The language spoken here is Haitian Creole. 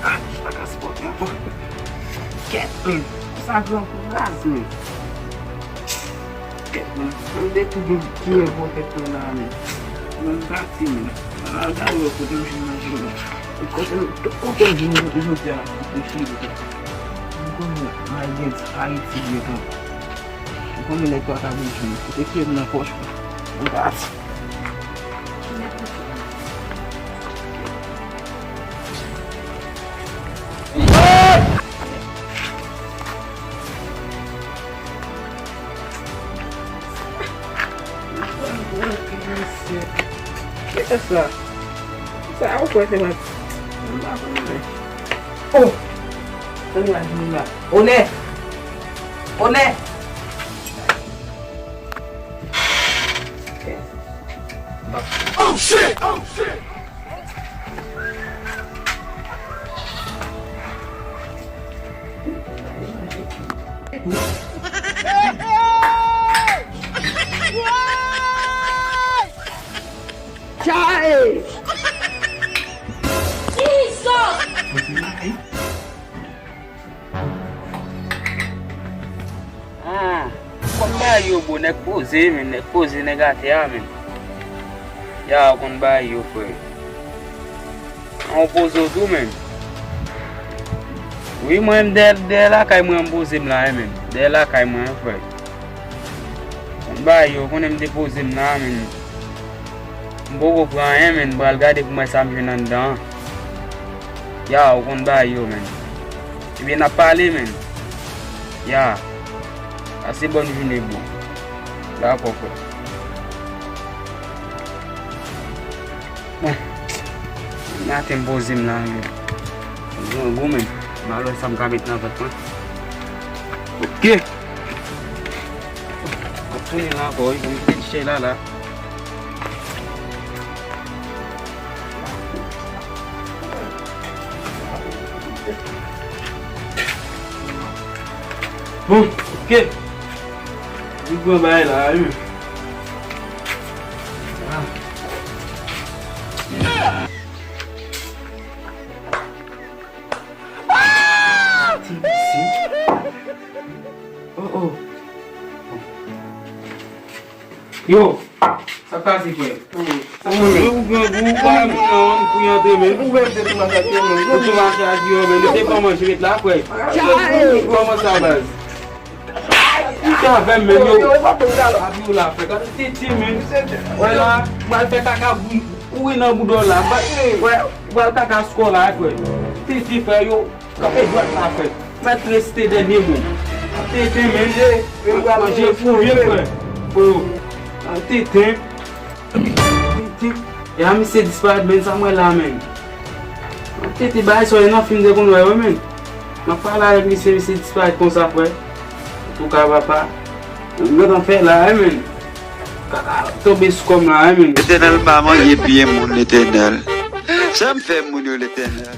Ah, tak spot ya. Ketman, sagam kuras ni. Ketman, ande tu dia buat ketman ni. Mengkati ni. Ada lo kudu sini. Kau gini tu dia. Kau mygens high dia tu. Kau ni tu akan begini. Kita kira nak push. Enggak. Essa é o coisa mais. Oh, ternyata. Oleh. Oh shit! Chai! Jesus! Kon ba yo bo nek pose negate ya men. Ya kon ba yo fwe. On pose tout men. Oui moi de la kay moi pose la men. De la kay moi fwe. Kon ba yo kon em depose la men. Mbogo pran men bral gade pou mwen sam nan dan. Ya kon ba yo men. E bien a parler men. Ya. Assez bonne journée bon. Là pourquoi. Bon. Na tem bozim là. Bon men. Malo sam kabit na vat. OK. Après là boy, on va chercher là. Bon, OK. Du coup, bah là, Oh. Yo, ça passe quoi? Tá vendo meu? Abriu lá, pega titi men. Olha, vai pegar cabu, o ina mudou lá, vai tacar escola agora. Titi foi eu, capei de lá foi. Mas três de nível. Titi men, eu já fui foi. Titi. Já me se disparate bem Samuel lá men. Titi vai só ir na fim de quando eu men. Mas fala aí me se disparate com ça foi. Tout cas papa, nous on fait là men. Tomber comme là men. L'éternel m'a mangé bien mon éternel. Ça me fait mon l'éternel.